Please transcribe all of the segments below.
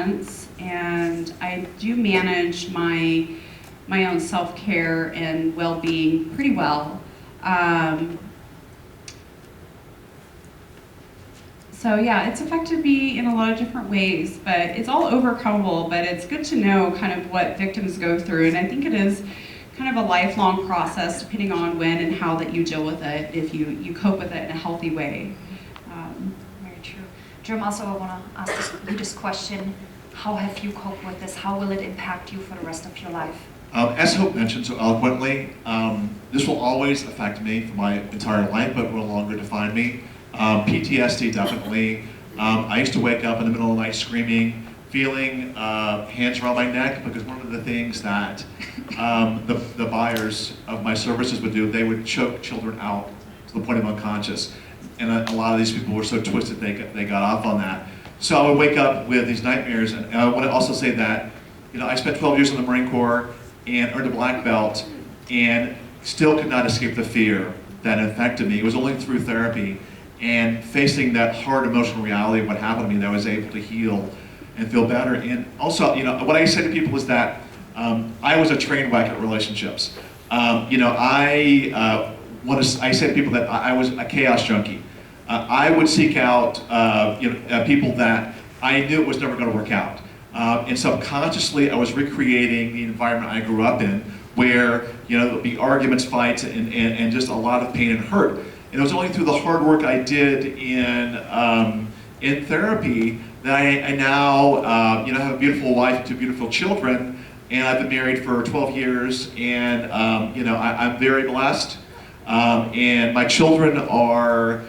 patients, and I do manage my own self-care and well-being pretty well. So yeah, it's affected me in a lot of different ways, but it's all overcomable, but it's good to know kind of what victims go through, and I think it is kind of a lifelong process depending on when and how that you deal with it, if you cope with it in a healthy way. Very true. Jerome, also I want to ask you this question. How have you coped with this? How will it impact you for the rest of your life? As Hope mentioned so eloquently, this will always affect me for my entire life, but will no longer define me. PTSD definitely. I used to wake up in the middle of the night screaming, feeling hands around my neck, because one of the things that the buyers of my services would do, they would choke children out to the point of unconscious. And a lot of these people were so twisted they got off on that. So I would wake up with these nightmares, and I want to also say that, I spent 12 years in the Marine Corps and earned a black belt, and still could not escape the fear that infected me. It was only through therapy and facing that hard emotional reality of what happened to me that I was able to heal and feel better. And also, what I say to people is that I was a train wreck at relationships. I say to people that I was a chaos junkie. I would seek out people that I knew it was never going to work out. And subconsciously, I was recreating the environment I grew up in, where there would be arguments, fights, and just a lot of pain and hurt. And it was only through the hard work I did in therapy that I now have a beautiful wife, 2 beautiful children, and I've been married for 12 years, and I'm very blessed. And my children are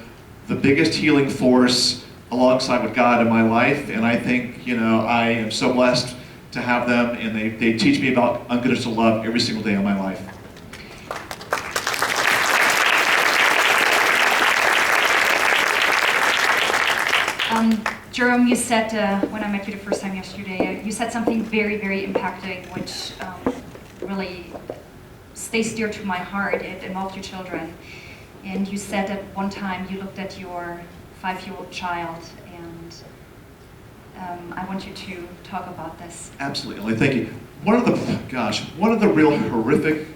the biggest healing force alongside with God in my life, and I think I am so blessed to have them, and they teach me about unconditional love every single day of my life. Jerome, you said, when I met you the first time yesterday, you said something very, very impacting, which really stays dear to my heart. It involved your children. And you said at one time you looked at your 5-year-old child, and I want you to talk about this. Absolutely, thank you. One of the real horrific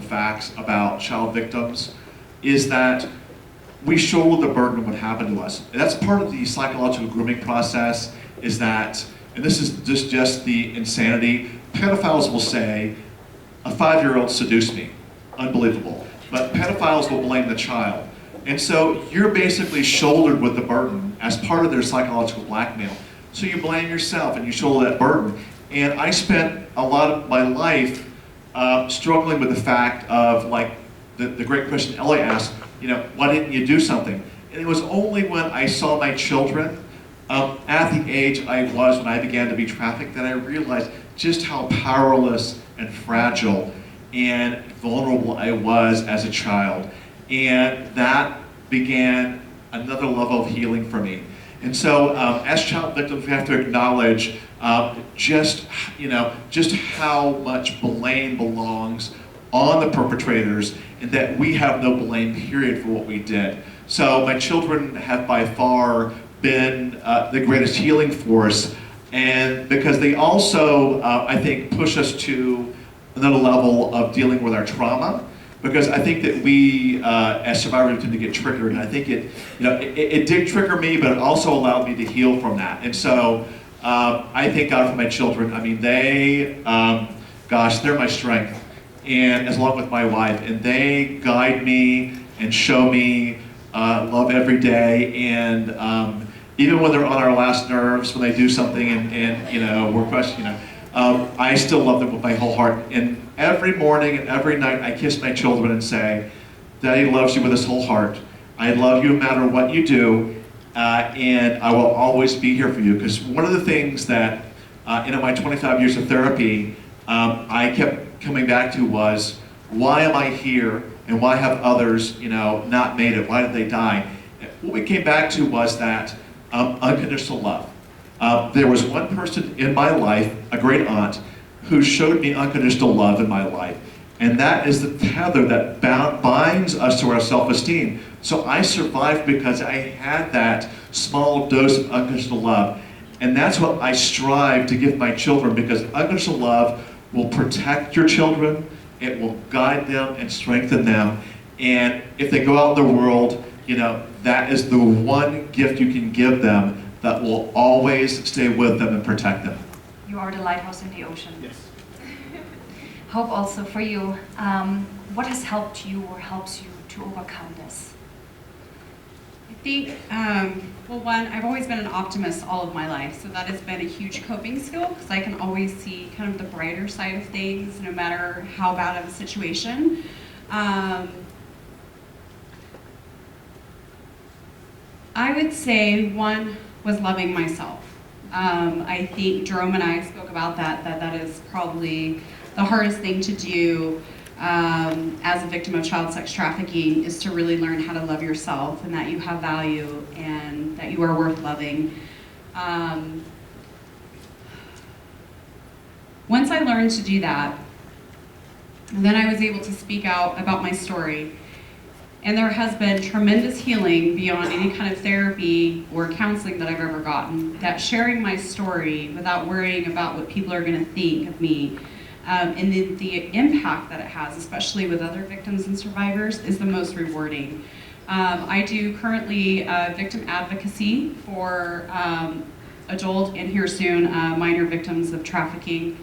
facts about child victims is that we shoulder the burden of what happened to us. And that's part of the psychological grooming process, is that, and this is just the insanity, pedophiles will say, a 5-year-old seduced me. Unbelievable. But pedophiles will blame the child. And so you're basically shouldered with the burden as part of their psychological blackmail. So you blame yourself and you shoulder that burden. And I spent a lot of my life struggling with the fact of, like, the great question Ellie asked, why didn't you do something? And it was only when I saw my children at the age I was when I began to be trafficked that I realized just how powerless and fragile and vulnerable I was as a child. And that began another level of healing for me. And so as child victims, we have to acknowledge just how much blame belongs on the perpetrators, and that we have no blame, period, for what we did. So my children have by far been the greatest healing force, and because they also, I think, push us to another level of dealing with our trauma, because I think that we, as survivors, tend to get triggered, and I think it did trigger me, but it also allowed me to heal from that. And so I thank God for my children. I mean, they're my strength, and as along with my wife, and they guide me and show me love every day, and even when they're on our last nerves, when they do something and we're questioning, I still love them with my whole heart. And every morning and every night I kiss my children and say, Daddy loves you with his whole heart. I love you no matter what you do, and I will always be here for you. Because one of the things that in my 25 years of therapy, I kept coming back to was, why am I here, and why have others not made it? Why did they die? What we came back to was that unconditional love. There was one person in my life, a great aunt, who showed me unconditional love in my life. And that is the tether that binds us to our self-esteem. So I survived because I had that small dose of unconditional love. And that's what I strive to give my children, because unconditional love will protect your children, it will guide them and strengthen them. And if they go out in the world, you know, that is the one gift you can give them that will always stay with them and protect them. You are the lighthouse in the ocean. Yes. Hope also for you. What has helped you or helps you to overcome this? I think, well, one, I've always been an optimist all of my life, so that has been a huge coping skill because I can always see kind of the brighter side of things, no matter how bad of a situation. I would say one was loving myself. I think Jerome and I spoke about that is probably the hardest thing to do as a victim of child sex trafficking, is to really learn how to love yourself and that you have value and that you are worth loving. Once I learned to do that, then I was able to speak out about my story. And there has been tremendous healing beyond any kind of therapy or counseling that I've ever gotten. That sharing my story without worrying about what people are going to think of me, and the impact that it has, especially with other victims and survivors, is the most rewarding. I do currently victim advocacy for adult and here soon minor victims of trafficking.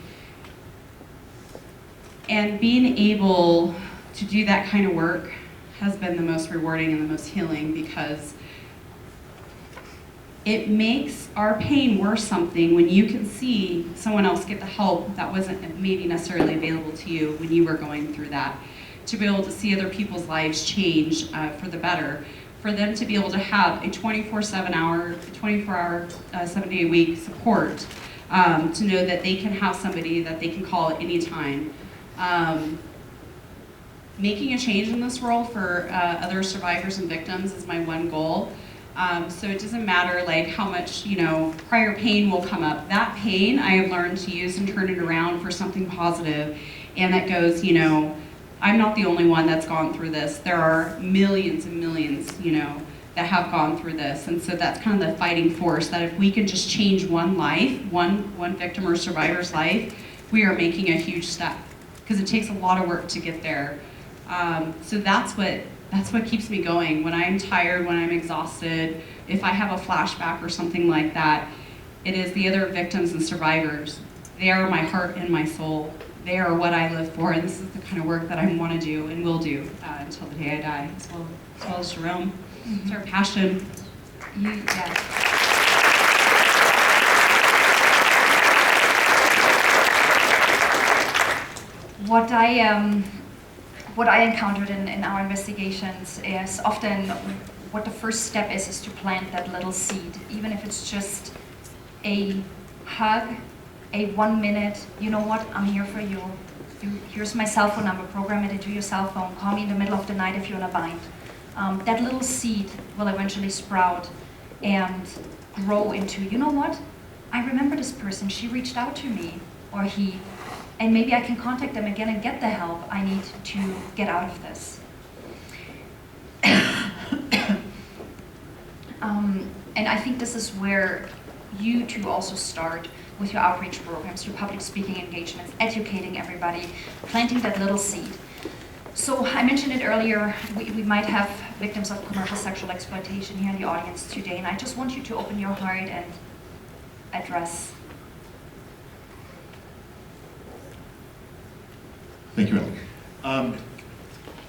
And being able to do that kind of work has been the most rewarding and the most healing, because it makes our pain worth something when you can see someone else get the help that wasn't maybe necessarily available to you when you were going through that. To be able to see other people's lives change for the better, for them to be able to have a 24/7-hour, 24-hour, 7-day-a-week support, to know that they can have somebody that they can call at any time. Making a change in this world for other survivors and victims is my one goal. So it doesn't matter like how much, you know, prior pain will come up. That pain I have learned to use and turn it around for something positive, and that goes, you know, I'm not the only one that's gone through this. There are millions and millions, you know, that have gone through this. And so that's kind of the fighting force, that if we can just change one life, one victim or survivor's life, we are making a huge step, because it takes a lot of work to get there. So that's what keeps me going. When I'm tired, when I'm exhausted, if I have a flashback or something like that, it is the other victims and survivors. They are my heart and my soul. They are what I live for, and this is the kind of work that I want to do and will do until the day I die, as well as Jerome. It's our passion. What I encountered in our investigations is often what the first step is to plant that little seed, even if it's just a hug, a 1 minute, you know what, I'm here for you. Here's my cell phone number, program it into your cell phone, call me in the middle of the night if you're in a bind. That little seed will eventually sprout and grow into, you know what, I remember this person, she reached out to me, or he, and maybe I can contact them again and get the help I need to get out of this. And I think this is where you two also start with your outreach programs, your public speaking engagements, educating everybody, planting that little seed. So I mentioned it earlier, we might have victims of commercial sexual exploitation here in the audience today, and I just want you to open your heart and address. Thank you, Ellen.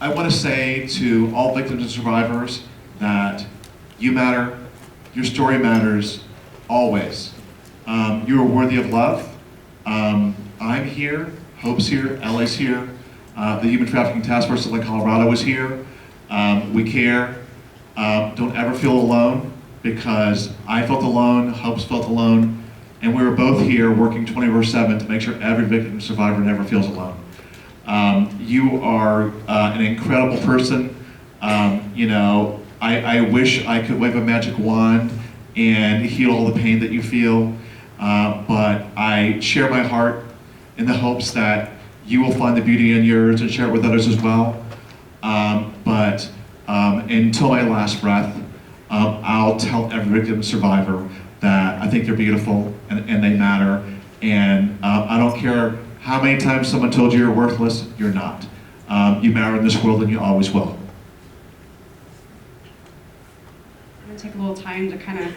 I want to say to all victims and survivors that you matter, your story matters, always. You are worthy of love. I'm here, Hope's here, Ellie's here, the Human Trafficking Task Force in Lake Colorado is here. We care. Don't ever feel alone, because I felt alone, Hope's felt alone, and we were both here working 24/7 to make sure every victim and survivor never feels alone. You are an incredible person. You know, I wish I could wave a magic wand and heal all the pain that you feel, but I share my heart in the hopes that you will find the beauty in yours and share it with others as well. But until my last breath, I'll tell every victim and survivor, that I think they're beautiful and they matter. And I don't care how many times someone told you you're worthless, you're not. You matter in this world and you always will. I'm gonna take a little time to kind of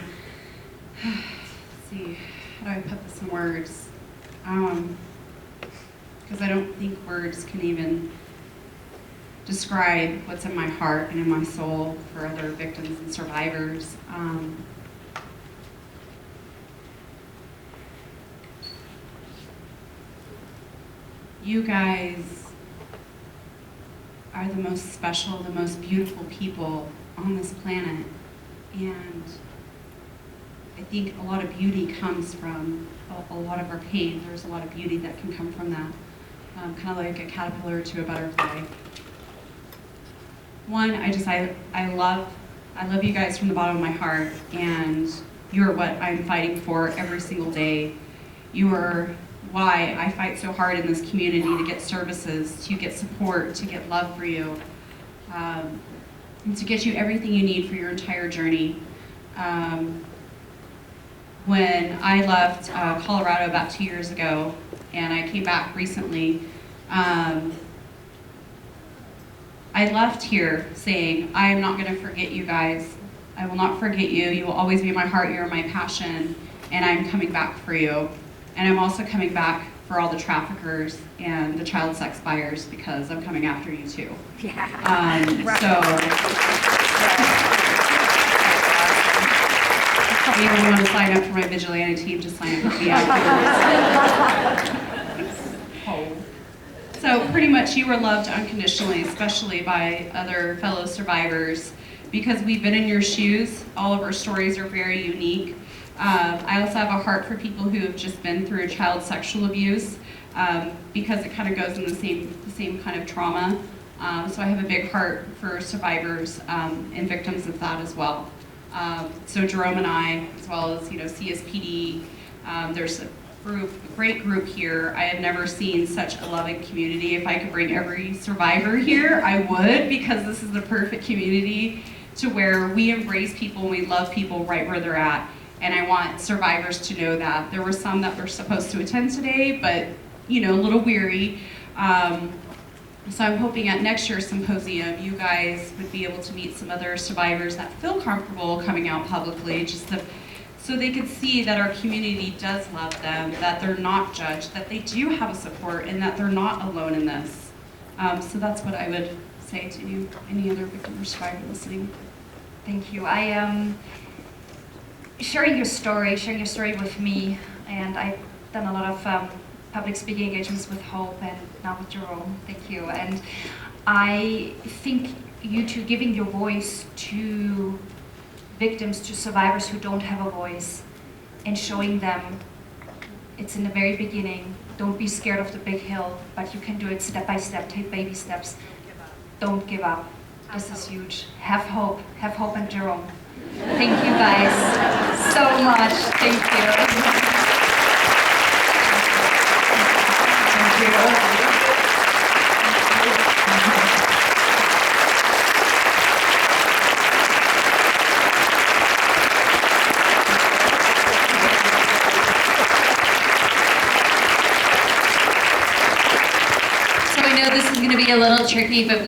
see, how do I put this in words? Because I don't think words can even describe what's in my heart and in my soul for other victims and survivors. You guys are the most special, the most beautiful people on this planet. And I think a lot of beauty comes from a lot of our pain. There's a lot of beauty that can come from that. Kind of like a caterpillar to a butterfly. One, I love you guys from the bottom of my heart, and you're what I'm fighting for every single day. You are why I fight so hard in this community to get services, to get support, to get love for you, and to get you everything you need for your entire journey. When I left Colorado about 2 years ago, and I came back recently, I left here saying, I am not going to forget you guys. I will not forget you. You will always be in my heart. You're my passion, and I'm coming back for you. And I'm also coming back for all the traffickers and the child sex buyers, because I'm coming after you too. Yeah. If you want to sign up for my vigilante team, just sign up with me afterwards. So pretty much you were loved unconditionally, especially by other fellow survivors, because we've been in your shoes. All of our stories are very unique. I also have a heart for people who have just been through child sexual abuse, because it kind of goes in the same kind of trauma. So I have a big heart for survivors and victims of that as well. So Jerome and I, as well as CSPD, there's a great group here. I have never seen such a loving community. If I could bring every survivor here, I would, because this is the perfect community to where we embrace people and we love people right where they're at. And I want survivors to know that. There were some that were supposed to attend today, but a little weary. So I'm hoping at next year's symposium, you guys would be able to meet some other survivors that feel comfortable coming out publicly, so they could see that our community does love them, that they're not judged, that they do have a support, and that they're not alone in this. So that's what I would say to you, any other victim or survivor listening. Thank you. Sharing your story with me, and I've done a lot of public speaking engagements with Hope and now with Jerome. Thank you. And I think you two giving your voice to victims, to survivors who don't have a voice, and showing them it's in the very beginning. Don't be scared of the big hill, but you can do it step by step. Take baby steps. Don't give up. This is huge. Have hope and Jerome. Thank you guys so much. Thank you. So I know this is going to be a little tricky, but